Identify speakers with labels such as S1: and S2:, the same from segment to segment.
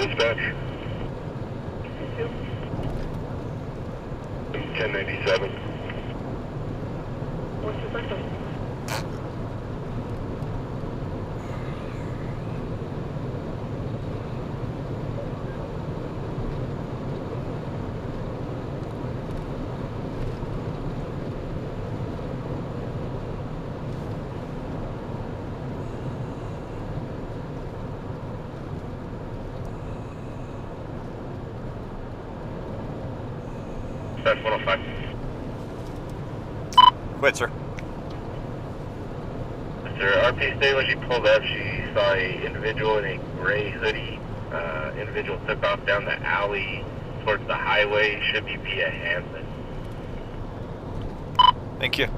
S1: dispatch. 1097.
S2: What's the question?
S1: Dispatch 105.
S3: Quit, sir.
S1: Sir, RP stay when she pulled up, she saw a individual in a gray hoodie. Individual took off down the alley towards the highway, should be via Hanson.
S3: Thank you.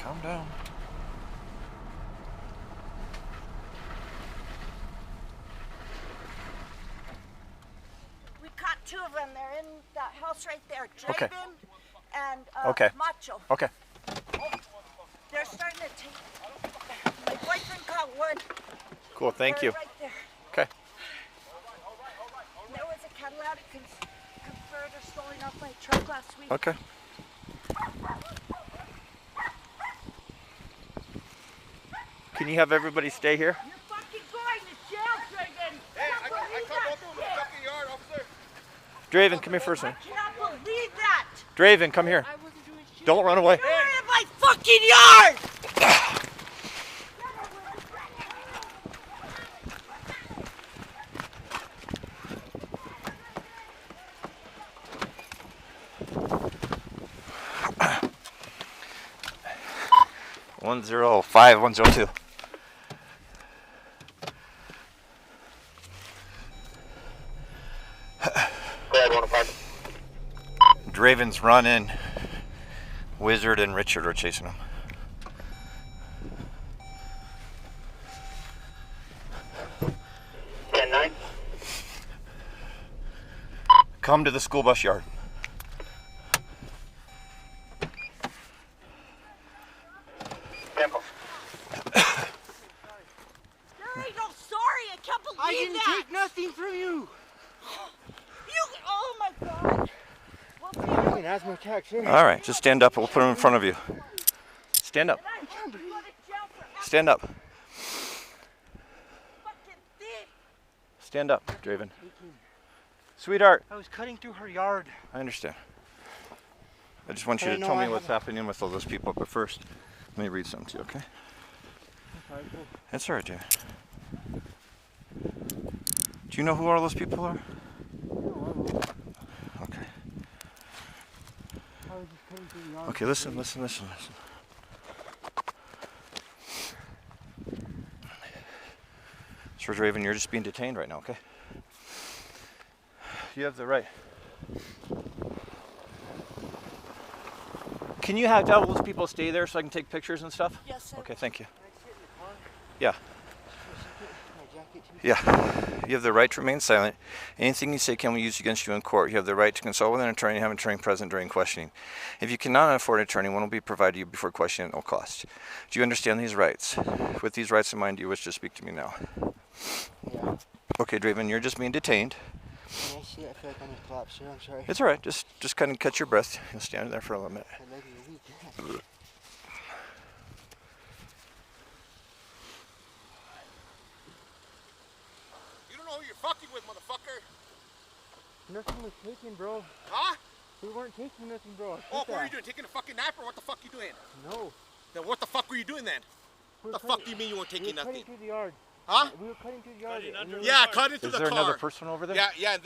S3: Calm down.
S4: We caught two of them. They're in that house right there.
S3: Okay.
S4: Draven and
S3: Okay.
S4: Macho.
S3: Okay.
S4: They're starting to take. My boyfriend caught one.
S3: Cool. Thank you.
S4: Right there.
S3: Okay.
S4: There was a catalytic converter stolen off my truck last week.
S3: Okay. Can you have everybody stay here?
S4: You're fucking going to jail, Draven.
S5: Hey, I caught both of them in the fucking yard, officer.
S3: Draven, come here for a
S4: I
S3: second.
S4: cannot believe that.
S3: Draven, come here. Don't run away.
S4: You're in my fucking yard.
S3: One 105 102.
S1: Glad 105.
S3: Draven's running. Wizard and Richard are chasing him. Come to the school bus yard.
S1: Temple.
S4: There ain't no sorry. I can't believe
S5: I didn't
S4: that.
S5: take nothing from you.
S4: Oh my God.
S5: I can ask my taxi.
S3: All right, just stand up. We'll put him in front of you. Stand up. Stand up. Stand up, Draven. Sweetheart.
S5: I was cutting through her yard.
S3: I understand. I just want you to tell me what's happening with all those people. But first, let me read something to you, okay? That's all right, Jay. Do you know who all those people are? Okay. Okay, listen. Sir Draven, you're just being detained right now, okay? You have the right. Can you have those people stay there so I can take pictures and stuff?
S4: Yes, sir.
S3: Okay, thank you.
S5: Can I sit in the car?
S3: Yeah.
S5: My jacket too?
S3: Yeah. You have the right to remain silent. Anything you say can be used against you in court. You have the right to consult with an attorney and have an attorney present during questioning. If you cannot afford an attorney, one will be provided to you before questioning at no cost. Do you understand these rights? With these rights in mind, do you wish to speak to me now?
S5: Yeah.
S3: Okay, Draven, you're just being detained.
S5: Can I see it? I feel like I'm gonna collapse here. I'm sorry.
S3: It's all right. Just kind of catch your breath. You'll stand there for a little minute.
S5: My leg is weak.
S2: You don't know who you're fucking with, motherfucker.
S5: Nothing was taken, bro.
S2: Huh?
S5: We weren't taking nothing, bro.
S2: Oh, what were you doing? Taking a fucking nap or what the fuck you doing?
S5: No.
S2: Then what the fuck were you doing then?
S5: We
S2: The
S5: were
S2: fuck do you mean you weren't
S5: we
S2: taking
S5: were
S2: nothing?
S5: cutting through the yard.
S2: Huh?
S5: We were cutting through the yard. and there was-
S2: Yeah, cut into
S3: Is
S2: the
S3: there
S2: car.
S3: another person over there?
S2: Yeah,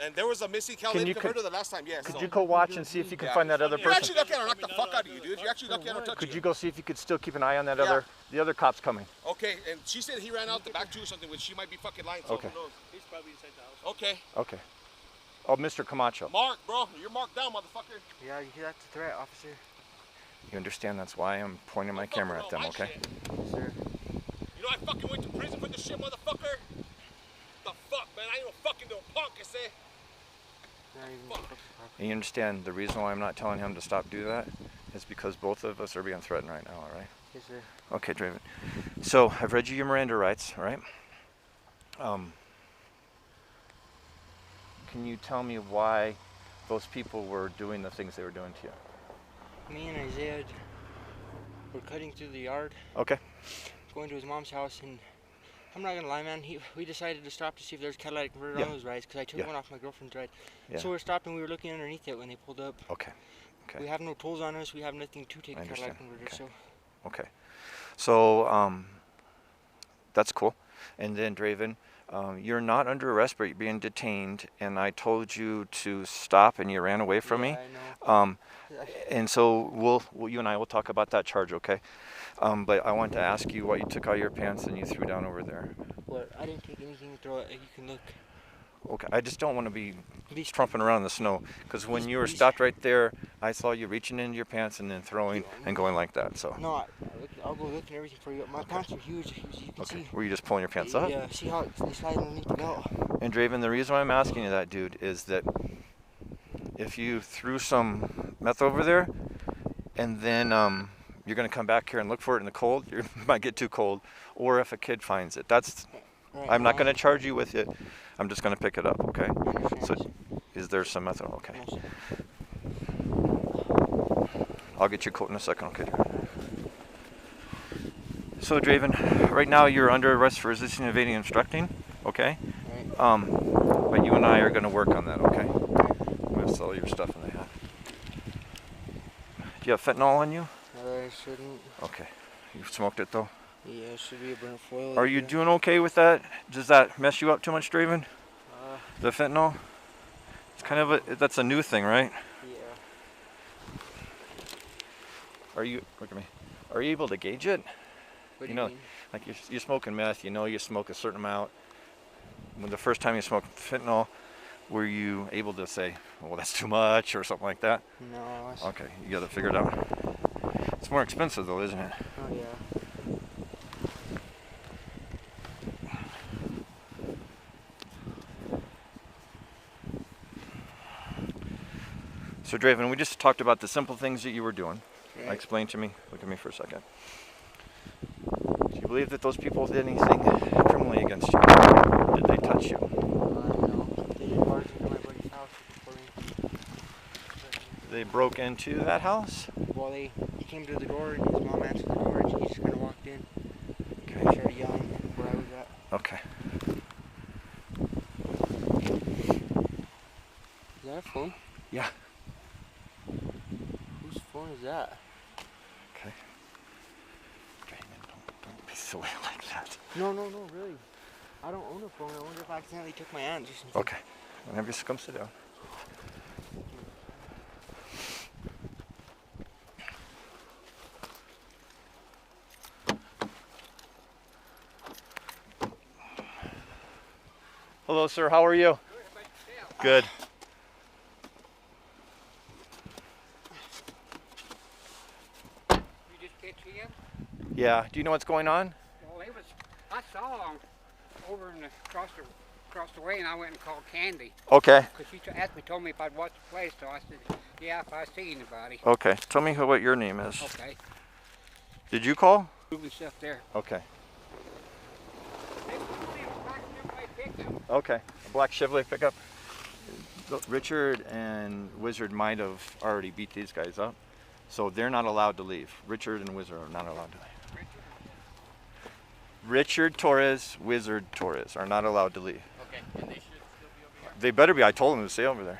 S2: and there was a missing Cal
S3: Can
S2: lady
S3: you
S2: compared to the last time, yes.
S3: Could
S2: so.
S3: you go watch and see if you can find that other
S2: You're actually
S3: person?
S2: lucky I don't knock the fuck out of you, dude. You're actually lucky I don't touch
S3: Could
S2: you.
S3: you go see if you could still keep an eye on that
S2: Yeah.
S3: the other cop's coming?
S2: Okay, and she said he ran out the back too or something, which she might be fucking lying, so
S3: Okay.
S2: who knows? He's probably inside the house. Okay.
S3: Okay. Oh, Mr. Camacho.
S2: Mark, bro, you're marked down, motherfucker.
S5: Yeah, you hear that's a threat, officer.
S3: You understand that's why I'm pointing my
S2: Don't
S3: camera at
S2: fucking
S3: them,
S2: know my
S3: okay?
S2: shit.
S5: Yes, sir.
S2: You know I fucking went to prison for this shit, motherfucker? The fuck, man? I ain't no fucking no punk, I say.
S5: Not even
S2: Fuck.
S5: fucking car.
S3: And you understand the reason why I'm not telling him to stop doing that is because both of us are being threatened right now, all right?
S5: Yes, sir.
S3: Okay, Draven. So I've read you your Miranda rights, all right? Can you tell me why those people were doing the things they were doing to you?
S5: Me and Isaiah were cutting through the yard,
S3: Okay.
S5: going to his mom's house, and I'm not gonna lie, man. We decided to stop to see if there's catalytic converter
S3: Yeah.
S5: on those rides, because I took
S3: Yeah.
S5: one off my girlfriend's ride.
S3: Yeah.
S5: So we're stopped and we were looking underneath it when they pulled up.
S3: Okay. Okay.
S5: We have no tools on us. We have nothing to take
S3: I
S5: a catalytic
S3: understand.
S5: converter.
S3: Okay.
S5: So
S3: Okay. So that's cool. And then Draven, you're not under arrest, but you're being detained. And I told you to stop, and you ran away from me.
S5: I know.
S3: And so you and I will talk about that charge, okay? But I want to ask you what you took out of your pants and you threw down over there.
S5: But I didn't take anything to throw it. You can look.
S3: Okay, I just don't want to be
S5: These-
S3: trumping around in the snow, because when you were stopped right there, I saw you reaching into your pants and then throwing and going like that. So
S5: No, I'll go look and everything for you. My pants are huge, as you can
S3: okay,
S5: see.
S3: were you just pulling your pants up?
S5: Yeah, see how they slide underneath the belt.
S3: And Draven, the reason why I'm asking you that, dude, is that if you threw some meth over there, and then you're gonna come back here and look for it in the cold, you might get too cold, or if a kid finds it,
S5: Right,
S3: I'm not
S5: now,
S3: gonna charge you with it. I'm just gonna pick it up, okay?
S5: I understand.
S3: So, is there some meth? Okay.
S5: No, sir.
S3: I'll get your coat in a second, okay? So, Draven, right now you're under arrest for resisting, evading, and obstructing, okay?
S5: Right.
S3: But you and I are going to work on that, okay? I'm going to sell your stuff in the hat. Do you have fentanyl on you?
S5: I shouldn't.
S3: Okay. You smoked it, though?
S5: Yeah, it should be a burnt foil.
S3: Are you doing okay with that? Does that mess you up too much, Draven? The fentanyl? It's kind of that's a new thing, right?
S5: Yeah.
S3: Are you, look at me, are you able to gauge it?
S5: What do
S3: You know,
S5: mean?
S3: like you're smoking meth, you know you smoke a certain amount. When the first time you smoked fentanyl, were you able to say, well, that's too much or something like that?
S5: No.
S3: Okay, you got it figured out. It's more expensive though, isn't it?
S5: Oh, yeah.
S3: So Draven, we just talked about the simple things that you were doing.
S5: Right.
S3: Explain to me, look at me for a second. Do you believe that those people did anything criminally against you? Did they touch you?
S5: No. They did bars into my buddy's house for me.
S3: They broke into that house?
S5: Well, he came to the door and his mom answered the door and he just kind of walked in.
S3: Okay.
S5: He started yelling where I was at.
S3: Okay.
S5: phone?
S3: Yeah.
S5: Whose phone is that?
S3: Okay. Don't be silly like that.
S5: No, really. I don't own a phone. I wonder if I accidentally took my aunt's or something.
S3: Okay. Whenever you come sit down. Hello, sir. How are you? Good.
S6: You just catch him?
S3: Yeah. Do you know what's going on?
S6: Well, I saw him over across the way, and I went and called Candy.
S3: Okay.
S6: Because she told me if I'd watch the place, so I said, yeah, if I see anybody.
S3: Okay. Tell me what your name is.
S6: Okay.
S3: Did you call?
S6: Moving stuff there.
S3: Okay.
S6: They was only a black Chevrolet pickup.
S3: Okay. A black Chevrolet pickup. Richard and Wizard might have already beat these guys up, so they're not allowed to leave. Richard and Wizard are not allowed to leave. Richard Torres, Wizard Torres are not allowed to leave.
S6: Okay, and they should still be over here.
S3: They better be. I told them to stay over there.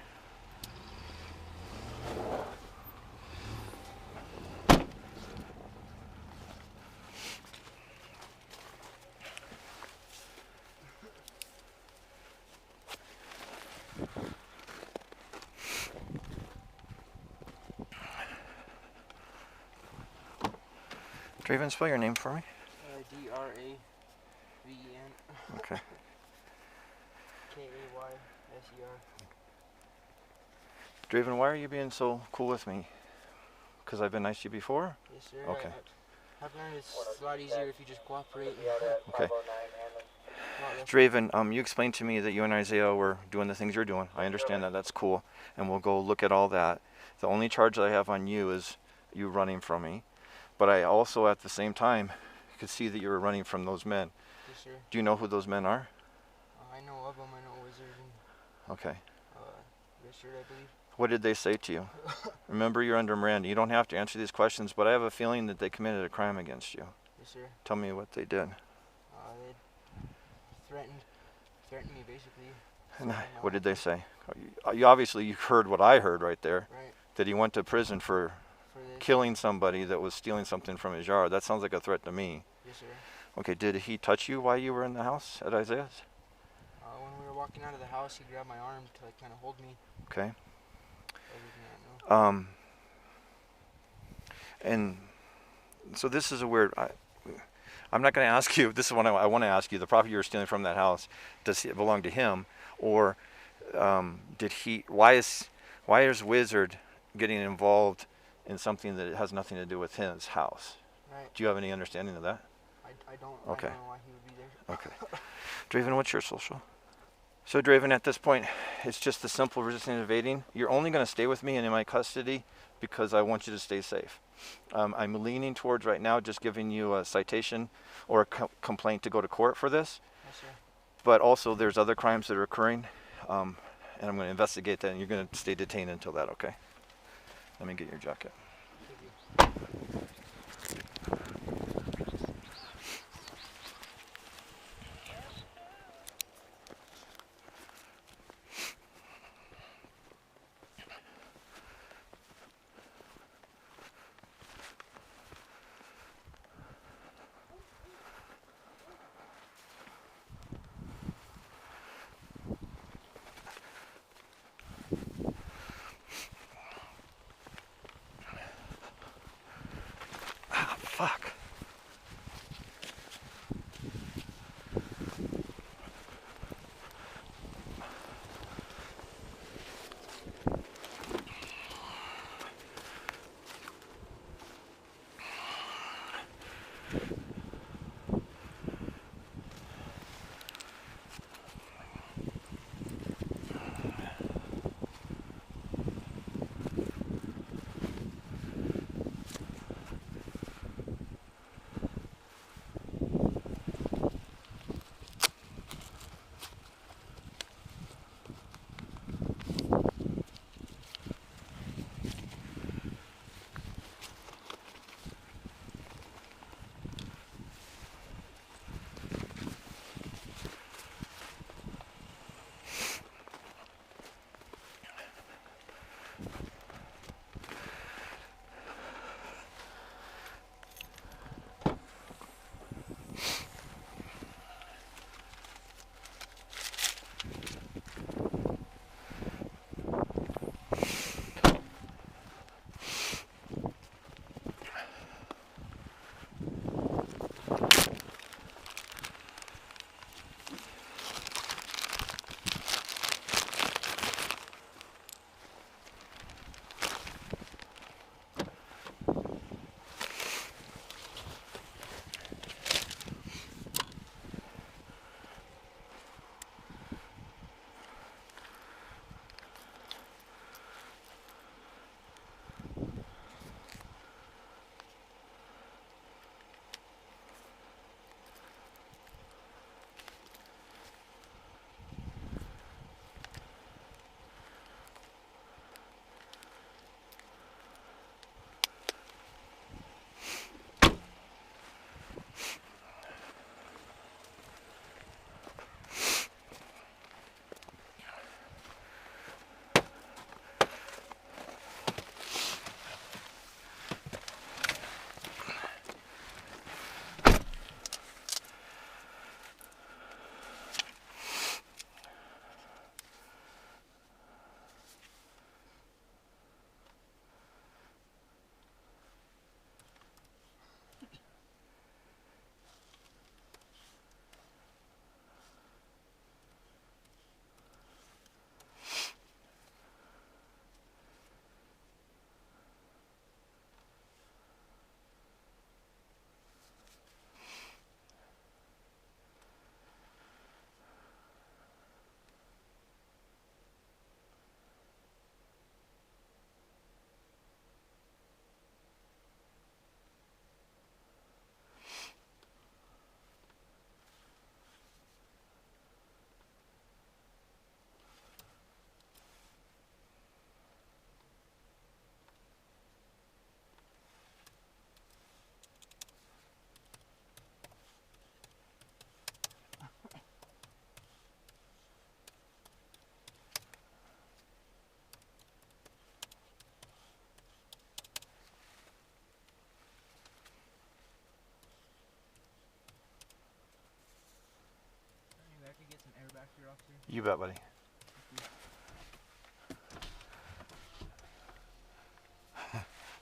S3: Draven, spell your name for me.
S5: D-R-A-V-E-N.
S3: Okay.
S5: K-A-Y-S-E-R.
S3: Draven, why are you being so cool with me? Because I've been nice to you before?
S5: Yes, sir.
S3: Okay.
S5: I've learned it's a lot easier if you just cooperate.
S3: Okay. Draven, you explained to me that you and Isaiah were doing the things you're doing. I understand that. That's cool. And we'll go look at all that. The only charge that I have on you is you running from me. But I also, at the same time, could see that you were running from those men.
S5: Yes, sir.
S3: Do you know who those men are?
S5: I know of them. I know Wizard and
S3: Okay.
S5: Richard, I believe.
S3: What did they say to you? Remember, you're under Miranda. You don't have to answer these questions, but I have a feeling that they committed a crime against you.
S5: Yes, sir.
S3: Tell me what they did.
S5: They threatened me, basically.
S3: And what did they say? You obviously you heard what I heard right there.
S5: Right.
S3: That he went to prison for
S5: this.
S3: killing somebody that was stealing something from his yard. That sounds like a threat to me.
S5: Yes, sir.
S3: Okay, did he touch you while you were in the house at Isaiah's?
S5: When we were walking out of the house, he grabbed my arm to like kind of hold me.
S3: Okay.
S5: Other than that, no.
S3: And so this is a weird. I'm not going to ask you. This is what I want to ask you. The property you were stealing from that house, does it belong to him, or did he? Why is Wizard getting involved in something that has nothing to do with his house?
S5: Right.
S3: Do you have any understanding of that?
S5: I don't.
S3: Okay.
S5: I don't know why he would be there.
S3: Okay. Draven, what's your social? So Draven, at this point, it's just the simple resisting and evading. You're only going to stay with me and in my custody because I want you to stay safe. I'm leaning towards right now just giving you a citation or a complaint to go to court for this.
S5: Yes, sir.
S3: But also there's other crimes that are occurring, and I'm going to investigate that, and you're going to stay detained until that, okay? Let me get your jacket. You bet, buddy.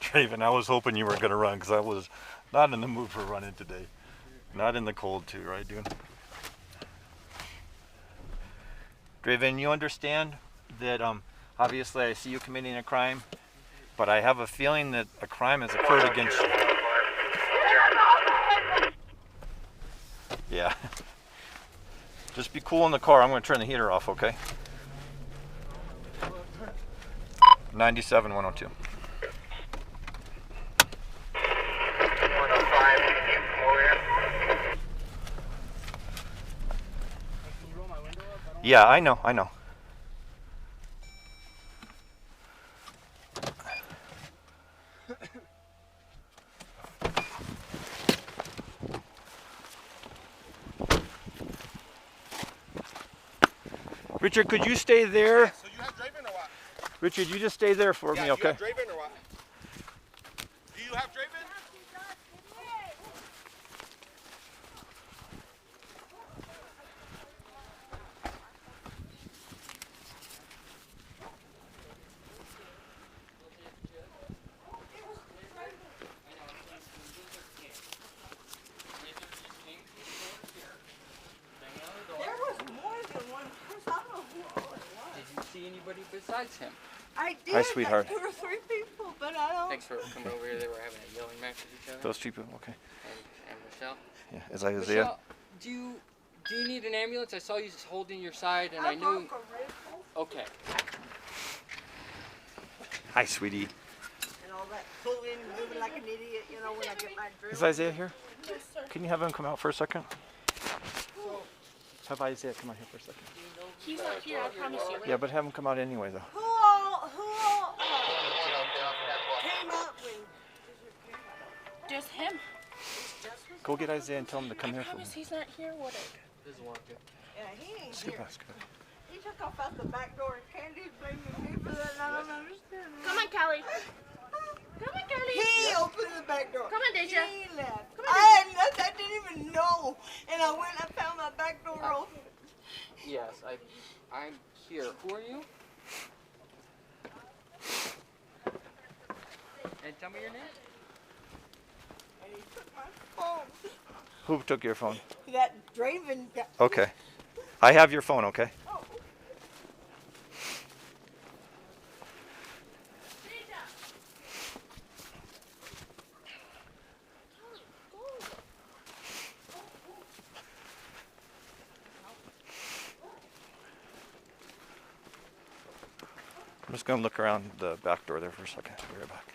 S3: Draven, I was hoping you were going to run because I was not in the mood for running today. Not in the cold too, right, dude? Draven, you understand that obviously I see you committing a crime, but I have a feeling that a crime has occurred against you. Yeah. Just be cool in the car. I'm going to turn the heater off, okay? 97 102.
S1: 105, can you come over here?
S5: Can you roll my window up? I don't
S3: Yeah, I know. Richard, could you stay there?
S2: So you have Draven or what?
S3: Richard, you just stay there for
S2: Yeah,
S3: me,
S2: you
S3: okay?
S2: have Draven or what? Do you have Draven?
S4: There was more than one person. I don't know who all it was.
S5: Did you see anybody besides him?
S4: I did.
S3: Hi, sweetheart.
S4: Like 2 or 3 people, but I don't.
S5: Thanks for coming over here. They were having a yelling match with each other.
S3: Those people, okay.
S5: And Michelle.
S3: Yeah, is Isaiah?
S5: Michelle, do you need an ambulance? I saw you just holding your side, and I knew.
S4: broke a rib
S5: Okay.
S3: Hi, sweetie.
S4: and all that pulling, moving like an idiot, you know, when I get my drill.
S3: Is Isaiah here? Can you have him come out for a second? Have Isaiah come out here for a second.
S7: He's not here, I promise you.
S3: Yeah, but have him come out anyway, though.
S4: Who all came up when
S7: Just him.
S3: Go get Isaiah and tell him to come
S7: I
S3: here for me.
S7: promise he's not here, Woodard.
S4: Yeah, he ain't
S3: Skip
S4: here.
S3: us, good.
S4: He took off out the back door and Candy's blaming me for that. And I don't understand.
S7: Come on, Callie. Come on, Callie.
S4: He opened the back door.
S7: Come on, Deja.
S4: He left.
S7: Come on,
S4: I didn't even know. And I went and found my back door open.
S5: Yes, I'm here. Who are you? And tell me your name.
S4: And he took my phone.
S3: Who took your phone?
S4: That Draven guy.
S3: Okay. I have your phone, okay?
S4: Oh.
S3: I'm just going to look around the back door there for a second. I'll be right back.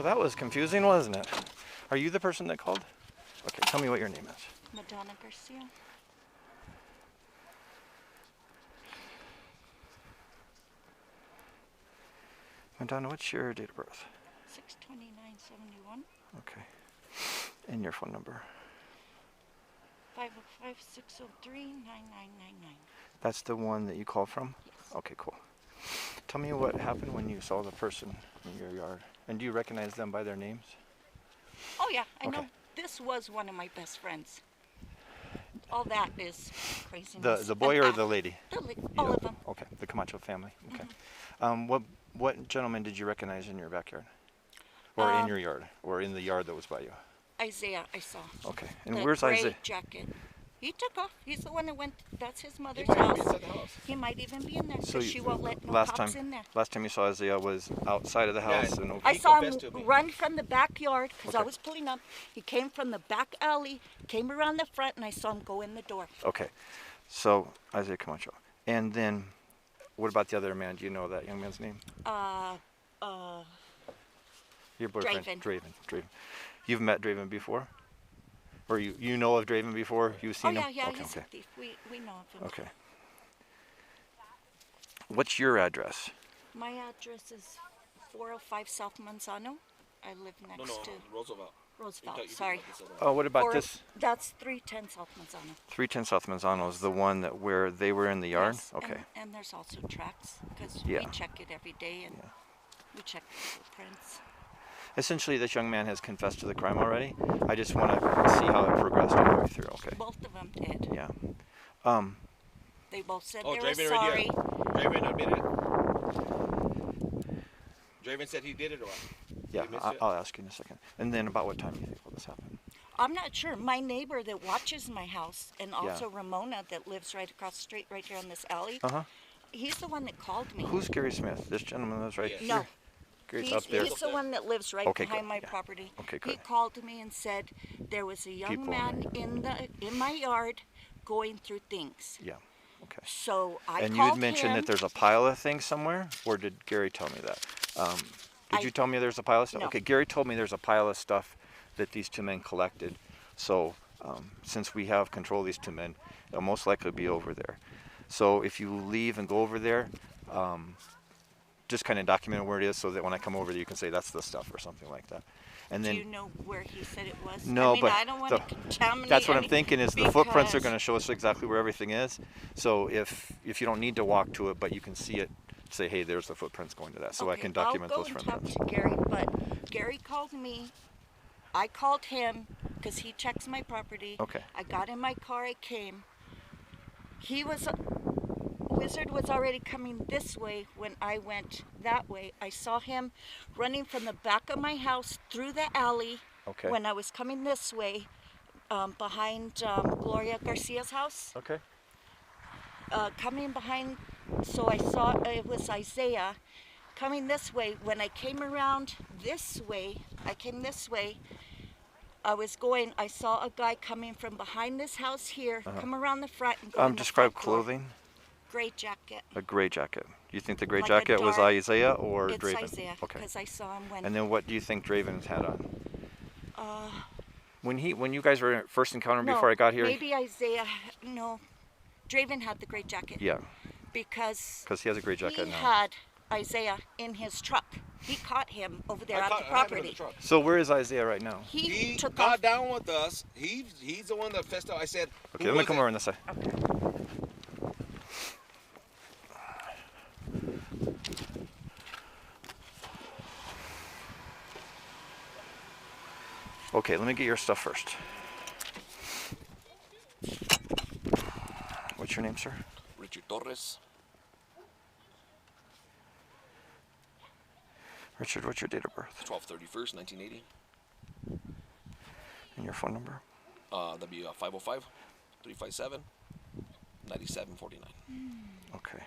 S3: Well, that was confusing, wasn't it? Are you the person that called? Okay, tell me what your name is.
S4: Madonna Garcia.
S3: Madonna, what's your date of birth?
S4: 6/29/71.
S3: Okay. And your phone number?
S4: 505-603-9999.
S3: That's the one that you called from?
S4: Yes.
S3: Okay, cool. Tell me what happened when you saw the person in your yard. And do you recognize them by their names?
S4: Oh yeah, I
S3: Okay.
S4: know. This was one of my best friends. All that is craziness.
S3: The boy
S4: And
S3: or the lady?
S4: all
S3: Yeah.
S4: of them.
S3: Okay, the Camacho family. Okay.
S4: Mm-hmm.
S3: What gentleman did you recognize in your backyard? Or in your yard? Or in the yard that was by you?
S4: Isaiah, I saw.
S3: Okay. And
S4: The
S3: where's
S4: gray
S3: Isaiah?
S4: jacket. He took off. He's the one that went. That's his mother's
S2: might even
S4: house.
S2: be inside the house.
S4: He might even be in there
S3: So
S4: because she won't let no
S3: last
S4: cops
S3: time,
S4: in there.
S3: last time you saw Isaiah was outside of the
S2: Yeah,
S3: house and
S4: I
S2: He
S4: saw him
S2: confessed to me.
S4: run from the backyard because I
S3: Okay.
S4: was pulling up. He came from the back alley, came around the front, and I saw him go in the door.
S3: Okay. So Isaiah Camacho. And then what about the other man? Do you know that young man's name? Your boyfriend? Draven. You've met Draven before? Or you know of Draven before? You've seen him?
S4: Yeah,
S3: Okay,
S4: he's
S3: okay.
S4: a thief. We know of him.
S3: Okay. What's your address?
S4: My address is 405 South Manzano. I live next to
S2: Roosevelt.
S4: Roosevelt. Sorry.
S3: Oh, what about this?
S4: That's 310 South Manzano.
S3: 310 South Manzano is the one that where they were in the yard?
S4: Yes,
S3: Okay.
S4: And there's also tracks because
S3: Yeah.
S4: we check it every day and we check the footprints.
S3: Essentially, this young man has confessed to the crime already. I just want to see how it progressed all the way through, okay?
S4: Both of them did.
S3: Yeah.
S4: They both said
S2: Oh,
S4: they were
S2: Draven
S4: sorry.
S2: Draven admitted it. Draven said he did it or what?
S3: Yeah,
S2: He missed it?
S3: I'll ask you in a second. And then about what time do you think will this happen?
S4: I'm not sure. My neighbor that watches my house and also Ramona that lives right across the street right here on this alley,
S3: Uh-huh.
S4: he's the one that called me.
S3: Who's Gary Smith? This gentleman lives right
S2: Yes.
S3: here?
S4: No.
S3: Gary's
S4: He's,
S3: up there?
S4: he's the one that lives right
S3: Okay,
S4: behind
S3: good,
S4: my
S3: yeah.
S4: property.
S3: Okay,
S4: He
S3: good.
S4: called me and said there was a young
S3: People
S4: man in my yard going through things.
S3: Yeah, okay.
S4: So I
S3: And you
S4: called
S3: had mentioned
S4: him.
S3: that there's a pile of things somewhere? Or did Gary tell me that? Did you tell me there's a pile of stuff?
S4: No.
S3: Okay, Gary told me there's a pile of stuff that these two men collected. So since we have control of these two men, it'll most likely be over there. So if you leave and go over there, just kind of document where it is so that when I come over there you can say that's the stuff or something like that. And
S4: Do
S3: then
S4: you know where he said it was?
S3: No,
S4: I mean,
S3: but
S4: I don't want to contaminate.
S3: that's what I'm thinking is the footprints are
S4: because-
S3: going to show us exactly where everything is. So if you don't need to walk to it, but you can see it, say, hey, there's the footprints going to that, so I
S4: Okay,
S3: can document those
S4: I'll go and talk
S3: footprints.
S4: to Gary, but Gary called me. I called him because he checks my property.
S3: Okay.
S4: I got in my car. I came. Wizard was already coming this way when I went that way. I saw him running from the back of my house through the alley
S3: Okay.
S4: when I was coming this way behind Gloria Garcia's house.
S3: Okay.
S4: Coming behind, so I saw it was Isaiah coming this way. When I came around this way, I saw a guy coming from behind this house here, come around the front and go in the
S3: Describe
S4: front door.
S3: clothing.
S4: Gray jacket.
S3: A gray jacket. You think the gray
S4: Like a
S3: jacket was
S4: dark-
S3: Isaiah or
S4: It's
S3: Draven?
S4: Isaiah,
S3: Okay.
S4: because I saw him when.
S3: And then what do you think Draven's had on? When you guys were first encountering
S4: no,
S3: before I got here?
S4: maybe Isaiah. No, Draven had the gray jacket.
S3: Yeah,
S4: Because
S3: because he has a gray jacket
S4: he
S3: now.
S4: had Isaiah in his truck. He caught him over there at the
S2: I had him in
S4: property.
S2: the truck.
S3: So where is Isaiah right now?
S4: He
S2: He
S4: took
S2: got
S4: off.
S2: down with us. He's the one that fessed up. I said,
S3: Okay,
S2: "Who
S3: let me
S2: was
S3: come
S2: it?"
S3: over on this side. Okay, let me get your stuff first. What's your name, sir?
S2: Richard Torres.
S3: Richard, what's your date of birth?
S2: 12/31/, 1980.
S3: And your phone number?
S2: That'd be 505-357-9749.
S3: Okay.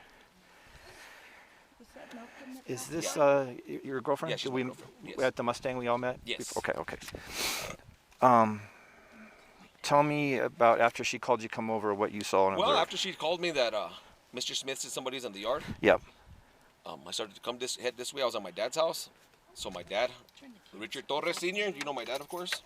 S3: Is this your girlfriend?
S2: Yeah, she's my girlfriend. Yes.
S3: At the Mustang we all met?
S2: Yes.
S3: Okay, okay. Tell me about after she called you come over what you saw and
S2: Well,
S3: observed.
S2: after she called me that Mr. Smith said somebody's in the yard,
S3: Yep.
S2: I started to head this way. I was at my dad's house, So my dad, Richard Torres Sr., you know my dad, of course.